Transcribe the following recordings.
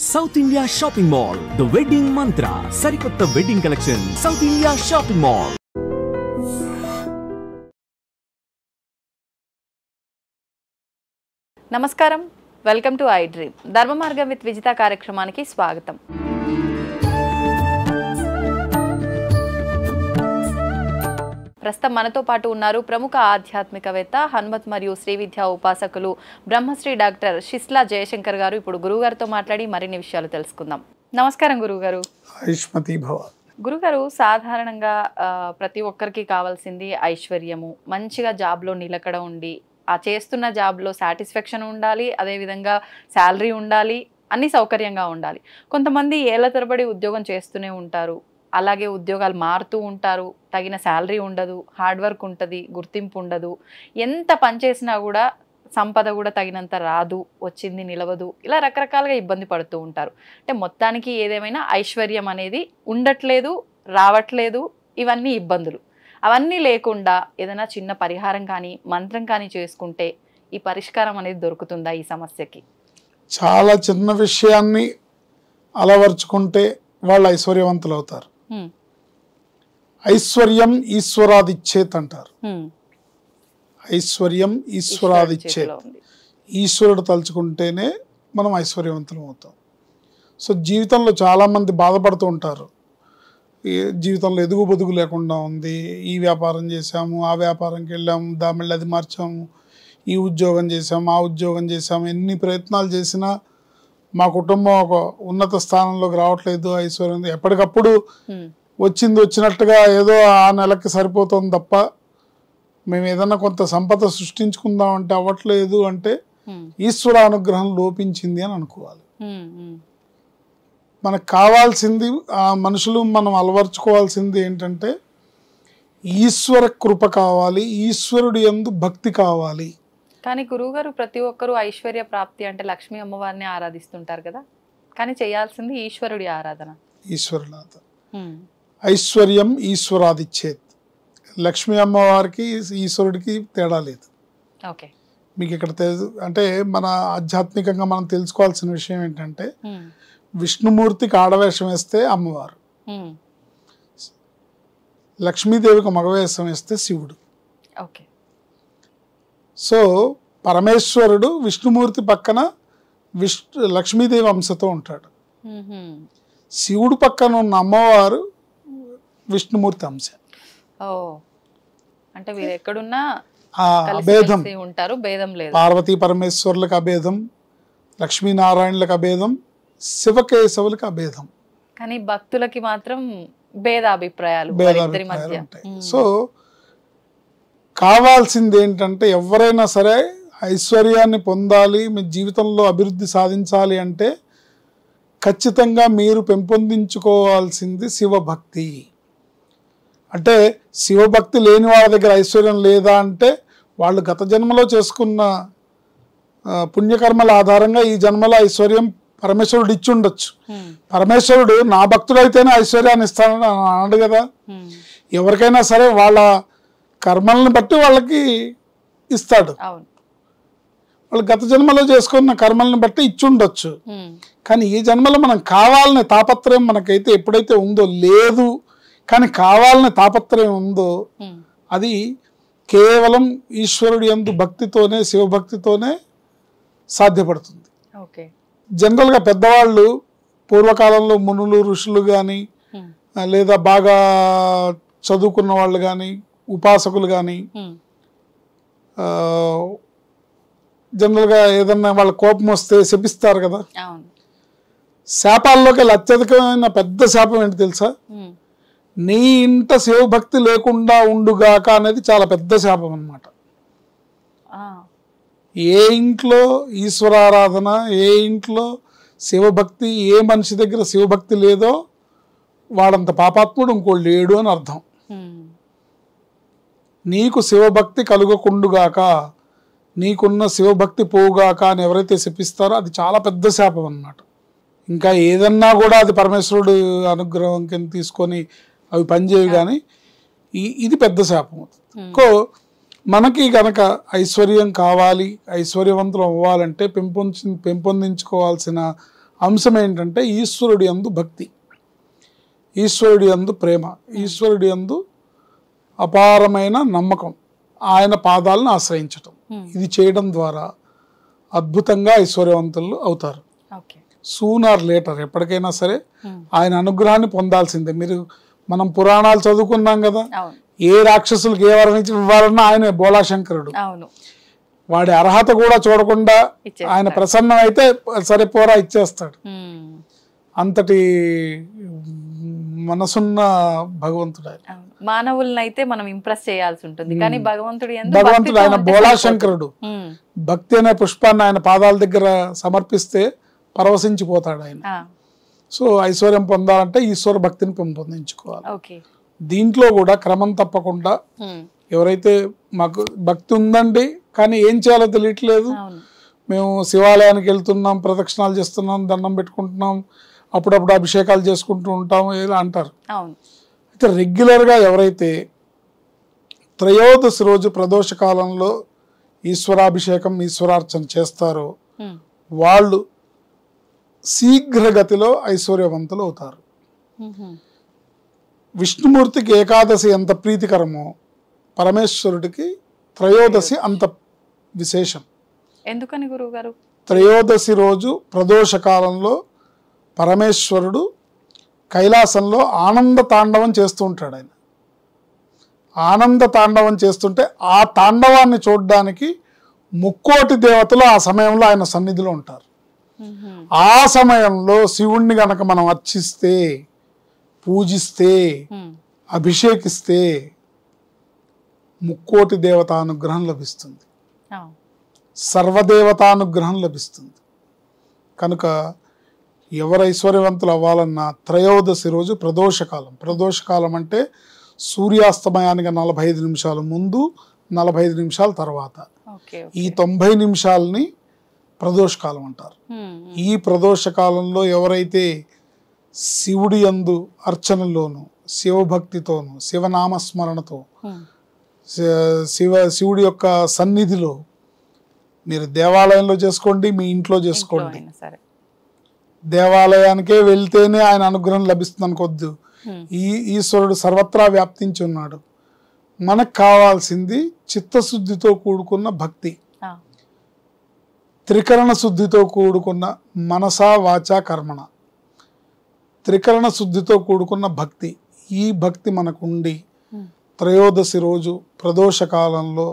South India shopping mall, the wedding మంత్ర. సరికొత్త wedding collection, south India shopping mall. నమస్కారం, welcome to I dream. ధర్మ మార్గం with Vijitha కార్యక్రమానికి స్వాగతం. ప్రస్తుతం మనతో పాటు ఉన్నారు ప్రముఖ ఆధ్యాత్మికవేత్త, హనుమత్ మరియు శ్రీ విద్యా ఉపాసకులు బ్రహ్మశ్రీ డాక్టర్ శిస్లా జయశంకర్ గారు. ఇప్పుడు గురువుగారితో మాట్లాడి మరిన్ని విషయాలు తెలుసుకుందాం. నమస్కారం గురువుగారు. గురుగారు, సాధారణంగా ప్రతి ఒక్కరికి కావాల్సింది ఐశ్వర్యము, మంచిగా జాబ్లో నిలకడ ఉండి ఆ చేస్తున్న జాబ్లో సాటిస్ఫాక్షన్ ఉండాలి, అదేవిధంగా శాలరీ ఉండాలి, అన్ని సౌకర్యంగా ఉండాలి. కొంతమంది ఏళ్ల తరబడి ఉద్యోగం చేస్తూనే ఉంటారు, అలాగే ఉద్యోగాలు మారుతూ ఉంటారు, తగిన శాలరీ ఉండదు, హార్డ్ వర్క్ ఉంటుంది, గుర్తింపు ఉండదు, ఎంత పనిచేసినా కూడా సంపద కూడా తగినంత రాదు, వచ్చింది నిలవదు, ఇలా రకరకాలుగా ఇబ్బంది పడుతూ ఉంటారు. అంటే మొత్తానికి ఏదేమైనా ఐశ్వర్యం అనేది ఉండట్లేదు, రావట్లేదు, ఇవన్నీ ఇబ్బందులు. అవన్నీ లేకుండా ఏదైనా చిన్న పరిహారం కానీ మంత్రం కానీ చేసుకుంటే ఈ పరిష్కారం అనేది దొరుకుతుందా ఈ సమస్యకి? చాలా చిన్న విషయాన్ని అలవర్చుకుంటే వాళ్ళు ఐశ్వర్యవంతులు అవుతారు. ఐశ్వర్యం ఈశ్వరాదిచ్చేత్ అంటారు. ఐశ్వర్యం ఈశ్వరాదిచ్చేత్. ఈశ్వరుడు తలుచుకుంటేనే మనం ఐశ్వర్యవంతులం అవుతాం. సో జీవితంలో చాలామంది బాధపడుతూ ఉంటారు, జీవితంలో ఎదుగు బొదుగు లేకుండా ఉంది, ఈ వ్యాపారం చేసాము, ఆ వ్యాపారంకి వెళ్ళాము, మళ్ళీ అది మార్చాము, ఈ ఉద్యోగం చేసాము, ఆ ఉద్యోగం చేసాము, ఎన్ని ప్రయత్నాలు చేసినా మా కుటుంబం ఒక ఉన్నత స్థానంలోకి రావట్లేదు. ఐశ్వర్యం ఎప్పటికప్పుడు వచ్చింది వచ్చినట్టుగా ఏదో ఆ నెలకి సరిపోతుంది తప్ప మేము ఏదన్నా కొంత సంపద సృష్టించుకుందామంటే అవ్వట్లేదు అంటే ఈశ్వర అనుగ్రహం లోపించింది అని అనుకోవాలి. మనకు కావాల్సింది, ఆ మనుషులు మనం అలవర్చుకోవాల్సింది ఏంటంటే ఈశ్వర కృప కావాలి, ఈశ్వరుడి యందు భక్తి కావాలి. కానీ గురువుగారు, ప్రతి ఒక్కరూ ఐశ్వర్య ప్రాప్తి అంటే లక్ష్మీ అమ్మవారిని ఆరాధిస్తుంటారు కదా, కానీ చేయాల్సింది ఈశ్వరుడి ఆరాధన. ఈశ్వరునాథ ఐశ్వర్యం ఈశ్వరాదిచ్చేత్. లక్ష్మీ అమ్మవారికి ఈశ్వరుడికి తేడా లేదు. ఓకే, మీకు ఇక్కడ అంటే మన ఆధ్యాత్మికంగా మనం తెలుసుకోవాల్సిన విషయం ఏంటంటే విష్ణుమూర్తికి ఆడవేషం వేస్తే అమ్మవారు, లక్ష్మీదేవికి మగవేషం వేస్తే శివుడు. ఓకే, సో పరమేశ్వరుడు విష్ణుమూర్తి పక్కన లక్ష్మీదేవి అంశతో ఉంటాడు. శివుడు పక్కన ఉన్న అమ్మవారు విష్ణుమూర్తి అంశ. అంటే వీరు ఎక్కడున్నా అభేదం ఉంటారు, భేదం లేదు. పార్వతీ పరమేశ్వరులకు అభేదం, లక్ష్మీనారాయణులకు అభేదం, శివకేశవులకు అభేదం, కానీ భక్తులకి మాత్రం భేదాభిప్రాయాలు ఉంటాయి. సో కావాల్సింది ఏంటంటే ఎవరైనా సరే ఐశ్వర్యాన్ని పొందాలి, మీ జీవితంలో అభివృద్ధి సాధించాలి అంటే ఖచ్చితంగా మీరు పెంపొందించుకోవాల్సింది శివభక్తి. అంటే శివభక్తి లేని వాళ్ళ దగ్గర ఐశ్వర్యం లేదా అంటే వాళ్ళు గత జన్మలో చేసుకున్న పుణ్యకర్మల ఆధారంగా ఈ జన్మలో ఐశ్వర్యం పరమేశ్వరుడు ఇచ్చి ఉండొచ్చు. పరమేశ్వరుడు నా భక్తుడైతేనే ఐశ్వర్యాన్ని ఇస్తానని అన్నాడు కదా. ఎవరికైనా సరే వాళ్ళ కర్మలను బట్టి వాళ్ళకి ఇస్తాడు. వాళ్ళు గత జన్మలో చేసుకున్న కర్మలను బట్టి ఇచ్చి ఉండొచ్చు. కానీ ఈ జన్మలో మనం కావాలనే తాపత్రయం మనకైతే ఎప్పుడైతే ఉందో, లేదు కానీ కావాలనే తాపత్రయం ఉందో, అది కేవలం ఈశ్వరుడి యందు భక్తితోనే, శివభక్తితోనే సాధ్యపడుతుంది. జనరల్గా పెద్దవాళ్ళు పూర్వకాలంలో మునులు, ఋషులు కానీ లేదా బాగా చదువుకున్న వాళ్ళు కానీ, ఉపాసకులు కానీ జనరల్గా ఏదన్నా వాళ్ళ కోపం వస్తే శపిస్తారు కదా. శాపాల్లోకి అత్యధికమైన పెద్ద శాపం ఏంటి తెలుసా? నీ ఇంట శివభక్తి లేకుండా ఉండుగాక అనేది చాలా పెద్ద శాపం అన్నమాట. ఏ ఇంట్లో ఈశ్వరారాధన, ఏ ఇంట్లో శివభక్తి, ఏ మనిషి దగ్గర శివభక్తి లేదో వాడంత పాపాత్ముడు ఇంకోళ్ళు లేడు అని అర్థం. నీకు శివభక్తి కలుగకుండుగాక, నీకున్న శివభక్తి పోవుగాక అని ఎవరైతే శపిస్తారో అది చాలా పెద్ద శాపం అన్నమాట. ఇంకా ఏదన్నా కూడా అది పరమేశ్వరుడు అనుగ్రహం కింద తీసుకొని అవి పనిచేయవు, కానీ ఇది పెద్ద శాపం అవుతుంది. మనకి గనక ఐశ్వర్యం కావాలి, ఐశ్వర్యవంతులు అవ్వాలంటే పెంపొందించుకోవాల్సిన అంశం ఏంటంటే ఈశ్వరుడి యందు భక్తి, ఈశ్వరుడి యందు ప్రేమ, ఈశ్వరుడి యందు అపారమైన నమ్మకం, ఆయన పాదాలను ఆశ్రయించటం. ఇది చేయడం ద్వారా అద్భుతంగా ఐశ్వర్యవంతులు అవుతారు. సూన్ ఆర్ లేటర్ ఎప్పటికైనా సరే ఆయన అనుగ్రహాన్ని పొందాల్సిందే. మనం పురాణాలు చదువుకున్నాం కదా, ఏ రాక్షసులకు ఏ వరం ఇవ్వాలన్నా ఆయన బోళాశంకరుడు. వాడి అర్హత కూడా చూడకుండా ఆయన ప్రసన్నం అయితే సరే పోరా ఇచ్చేస్తాడు. అంతటి మనసున్న భగవంతుడు ఆయన. మానవులను అయితే మనం ఇంప్రెస్ చేయాల్సి ఉంటుంది, కానీ భగవంతుడు ఆయన బోళాశంకరుడు. భక్తి అనే పుష్పాన్ని ఆయన పాదాల దగ్గర సమర్పిస్తే పరవశించిపోతాడు ఆయన. సో ఐశ్వర్యం పొందాలంటే ఈశ్వర భక్తిని పెంపొందించుకోవాలి. దీంట్లో కూడా క్రమం తప్పకుండా ఎవరైతే మాకు భక్తి ఉందండి కానీ ఏం చేయాలో తెలియట్లేదు, మేము శివాలయానికి వెళ్తున్నాం, ప్రదక్షిణాలు చేస్తున్నాం, దండం పెట్టుకుంటున్నాం, అప్పుడప్పుడు అభిషేకాలు చేసుకుంటూ ఉంటాం ఇలా అంటారు. అయితే రెగ్యులర్గా ఎవరైతే త్రయోదశి రోజు ప్రదోష కాలంలో ఈశ్వరాభిషేకం ఈశ్వరార్చన చేస్తారో వాళ్ళు శీఘ్రగతిలో ఐశ్వర్యవంతులు అవుతారు. విష్ణుమూర్తికి ఏకాదశి ఎంత ప్రీతికరమో పరమేశ్వరుడికి త్రయోదశి అంత విశేషం. ఎందుకని గురువుగారు? త్రయోదశి రోజు ప్రదోష కాలంలో పరమేశ్వరుడు కైలాసంలో ఆనంద తాండవం చేస్తూ ఉంటాడు. ఆయన ఆనంద తాండవం చేస్తుంటే ఆ తాండవాన్ని చూడడానికి ముక్కోటి దేవతలు ఆ సమయంలో ఆయన సన్నిధిలో ఉంటారు. ఆ సమయంలో శివుణ్ణి గనక మనం అర్చిస్తే, పూజిస్తే, అభిషేకిస్తే ముక్కోటి దేవతానుగ్రహం లభిస్తుంది, సర్వదేవతానుగ్రహం లభిస్తుంది. కనుక ఎవరు ఐశ్వర్యవంతులు అవ్వాలన్నా త్రయోదశి రోజు ప్రదోషకాలం. ప్రదోషకాలం అంటే సూర్యాస్తమయానికి 45 నిమిషాల ముందు, 45 నిమిషాల తర్వాత. ఈ 90 నిమిషాలని ప్రదోషకాలం అంటారు. ఈ ప్రదోషకాలంలో ఎవరైతే శివుడి యందు అర్చనలోను, శివభక్తితోను, శివనామస్మరణతో, శివుడి యొక్క సన్నిధిలో మీరు దేవాలయంలో చేసుకోండి, మీ ఇంట్లో చేసుకోండి, దేవాలయానికే వెళ్తేనే ఆయన అనుగ్రహం లభిస్తుంది అనుకోద్దు. ఈశ్వరుడు సర్వత్రా వ్యాప్తించి ఉన్నాడు. మనకు కావాల్సింది చిత్తశుద్ధితో కూడుకున్న భక్తి, త్రికరణ శుద్ధితో కూడుకున్న మనసా వాచా కర్మణ, త్రికరణ శుద్ధితో కూడుకున్న భక్తి. ఈ భక్తి మనకుండి త్రయోదశి రోజు ప్రదోష కాలంలో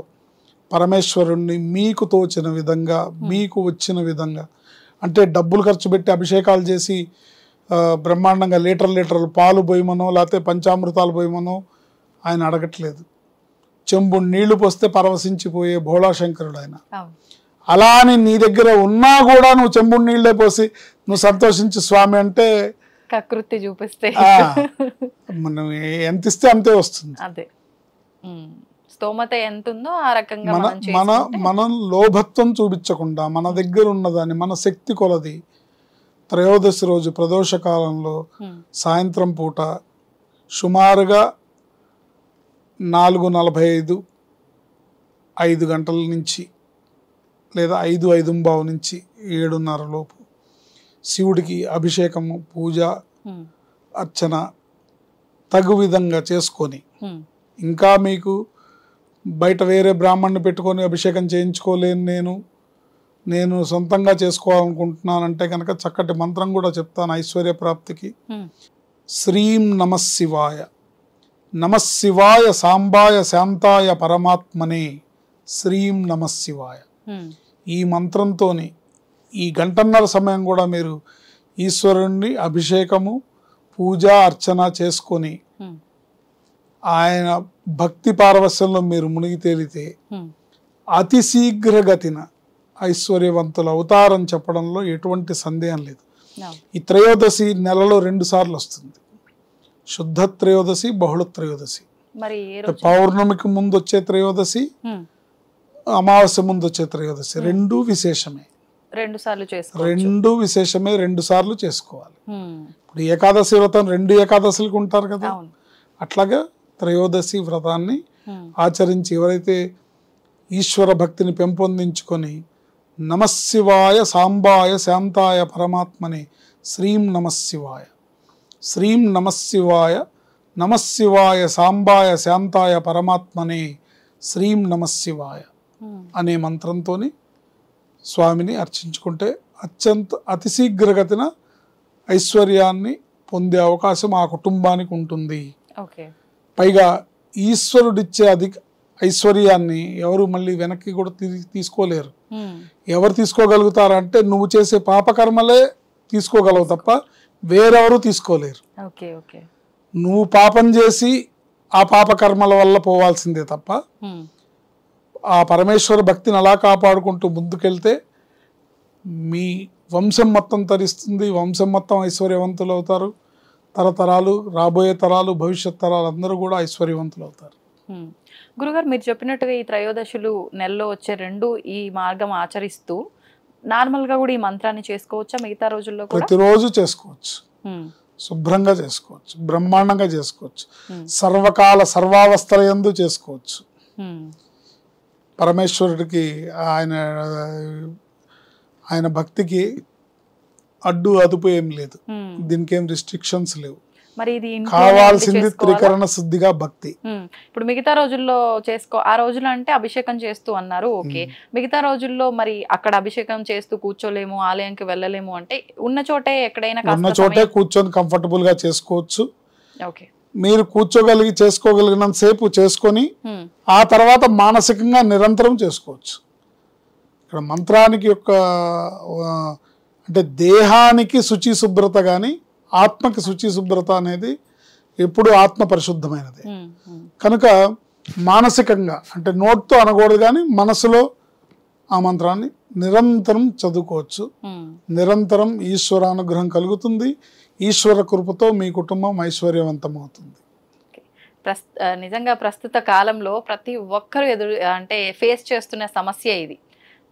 పరమేశ్వరుణ్ణి మీకు తోచిన విధంగా, మీకు వచ్చిన విధంగా, అంటే డబ్బులు ఖర్చు పెట్టి అభిషేకాలు చేసి బ్రహ్మాండంగా లీటర్లు పాలు పోయమనో లేకపోతే పంచామృతాలు పోయమనో ఆయన అడగట్లేదు. చెంబు నీళ్లు పోస్తే పరవశించిపోయే భోళాశంకరుడు ఆయన. అలా అని నీ దగ్గర ఉన్నా కూడా నువ్వు చెంబు నీళ్లే పోసి నువ్వు సంతోషించి స్వామి అంటే కకృతి చూపిస్తే మనం ఎంత ఇస్తే అంతే వస్తుంది. అదే స్తోమత ఎంత ఉందో ఆ రకంగా మనం లోభత్వం చూపించకుండా మన దగ్గర ఉన్నదాన్ని, మన శక్తి కొలది త్రయోదశి రోజు ప్రదోష కాలంలో సాయంత్రం పూట సుమారుగా 4:45 5 గంటల నుంచి లేదా 5:05 నుంచి 7:30 లోపు శివుడికి అభిషేకము, పూజ, అర్చన తగు విధంగా చేసుకొని, ఇంకా మీకు బయట వేరే బ్రాహ్మణ్ణి పెట్టుకొని అభిషేకం చేయించుకోలేను, నేను సొంతంగా చేసుకోవాలనుకుంటున్నానంటే కనుక చక్కటి మంత్రం కూడా చెప్తాను ఐశ్వర్య ప్రాప్తికి. శ్రీం నమఃశివాయ, నమఃశివాయ సాంబాయ శాంతాయ పరమాత్మనే, శ్రీం నమఃశివాయ. ఈ మంత్రంతోని ఈ 1.5 గంటల సమయం కూడా మీరు ఈశ్వరుణ్ణి అభిషేకము, పూజ, అర్చన చేసుకొని ఆయన భక్తి పారవస్యంలో మీరు మునిగి తేలితే అతి శీఘ్రగతిన ఐశ్వర్యవంతులు అవుతారని చెప్పడంలో ఎటువంటి సందేహం లేదు. ఈ త్రయోదశి నెలలో 2 సార్లు వస్తుంది. శుద్ధ త్రయోదశి, బహుళ త్రయోదశి. పౌర్ణమికి ముందు వచ్చే త్రయోదశి, అమావాస్య ముందు వచ్చే త్రయోదశి, 2 విశేషమే. 2 సార్లు విశేషమే, 2 సార్లు చేసుకోవాలి. ఇప్పుడు ఏకాదశి వ్రతం 2 ఏకాదశులకు ఉంటారు కదా, అట్లాగా త్రయోదశి వ్రతాన్ని ఆచరించి ఎవరైతే ఈశ్వర భక్తిని పెంపొందించుకొని నమశివాయ సాంబాయ శాంతాయ పరమాత్మనే శ్రీం నమశివాయ. శ్రీం నమశివాయ నమశివాయ సాంబాయ శాంతాయ పరమాత్మనే శ్రీం నమశివాయ అనే మంత్రంతో స్వామిని అర్చించుకుంటే అతి శీఘ్రగతిన ఐశ్వర్యాన్ని పొందే అవకాశం ఆ కుటుంబానికి ఉంటుంది. పైగా ఈశ్వరుడిచ్చే ఐశ్వర్యాన్ని ఎవరు మళ్ళీ వెనక్కి కూడా తీసుకోలేరు. ఎవరు తీసుకోగలుగుతారంటే నువ్వు చేసే పాపకర్మలే తీసుకోగలవు తప్ప వేరెవరు తీసుకోలేరు. నువ్వు పాపం చేసి ఆ పాపకర్మల వల్ల పోవాల్సిందే తప్ప ఆ పరమేశ్వర భక్తిని అలా కాపాడుకుంటూ ముందుకెళ్తే మీ వంశం మొత్తం తరిస్తుంది, వంశం మొత్తం ఐశ్వర్యవంతులు అవుతారు. తరతరాలు, రాబోయే తరాలు, భవిష్యత్ తరాలు అందరూ కూడా ఐశ్వర్యవంతులు అవుతారు. గురుగారు, మీరు చెప్పినట్టుగా ఈ త్రయోదశులు నెలలో వచ్చే 2 ఈ మార్గం ఆచరిస్తూ నార్మల్గా కూడా ఈ మంత్రాన్ని చేసుకోవచ్చా? మిగతా రోజుల్లో ప్రతిరోజు చేసుకోవచ్చు, శుభ్రంగా చేసుకోవచ్చు, బ్రహ్మాండంగా చేసుకోవచ్చు, సర్వకాల సర్వావస్థల యందు చేసుకోవచ్చు. పరమేశ్వరుడికి ఆయన భక్తికి అదుపు ఏం లేదు, దీనికి ఏం రిస్ట్రిక్షన్స్ లేవు. మరి ఇది కావాల్సింది త్రికరణ శుద్ధిగా భక్తి. ఇప్పుడు మిగతా రోజుల్లో ఆ రోజుల్లో అంటే అభిషేకం చేస్తూ అన్నారు, ఓకే. మిగతా రోజుల్లో మరి అక్కడ అభిషేకం చేస్తూ కూర్చోలేము, ఆలయంకి వెళ్ళలేము అంటే ఉన్న చోటే ఎక్కడైనా ఉన్న చోటే కూర్చొని కంఫర్టబుల్ గా చేసుకోవచ్చు. ఓకే, మీరు చేసుకోగలిగినంత సేపు చేసుకొని ఆ తర్వాత మానసికంగా నిరంతరం చేసుకోవచ్చు. ఇక్కడ మంత్రానికి యొక్క అంటే దేహానికి శుచి శుభ్రత కానీ ఆత్మకి శుచి శుభ్రత అనేది ఎప్పుడు ఆత్మ పరిశుద్ధమైనది. కనుక మానసికంగా అంటే నోట్తో అనకూడదు కానీ మనసులో ఆ మంత్రాన్ని నిరంతరం చదువుకోవచ్చు. నిరంతరం ఈశ్వరానుగ్రహం కలుగుతుంది. ఈశ్వర కృపతో మీ కుటుంబం ఐశ్వర్యవంతం అవుతుంది. నిజంగా ప్రస్తుత కాలంలో ప్రతి ఒక్కరు ఫేస్ చేస్తున్న సమస్య ఇది.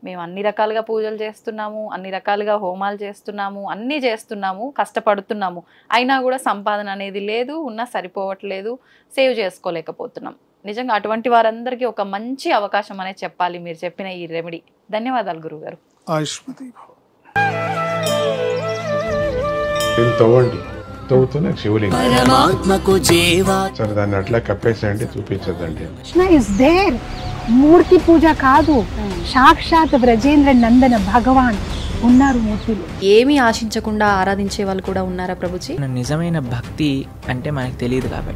మేము అన్ని రకాలుగా పూజలు చేస్తున్నాము, అన్ని రకాలుగా హోమాలు చేస్తున్నాము, అన్నీ చేస్తున్నాము, కష్టపడుతున్నాము, అయినా కూడా సంపాదన అనేది లేదు, ఉన్నా సరిపోవట్లేదు, సేవ్ చేసుకోలేకపోతున్నాం. నిజంగా అటువంటి వారందరికీ ఒక మంచి అవకాశం అనేది చెప్పాలి మీరు చెప్పిన ఈ రెమెడీ. ధన్యవాదాలు గురుగారు. తవ్వుతూనే శివలింగం సరే దాన్ని అట్లా కప్పేసేయండి, చూపించదండి. మూర్తి పూజ కాదు, సాక్షాత్ బ్రజేంద్ర నందన భగవాన్ ఉన్నారు మూర్తిలో. ఏమీ ఆశించకుండా ఆరాధించే వాళ్ళు కూడా ఉన్నారా ప్రభుజీ? నిజమైన భక్తి అంటే మనకు తెలియదు కాబట్టి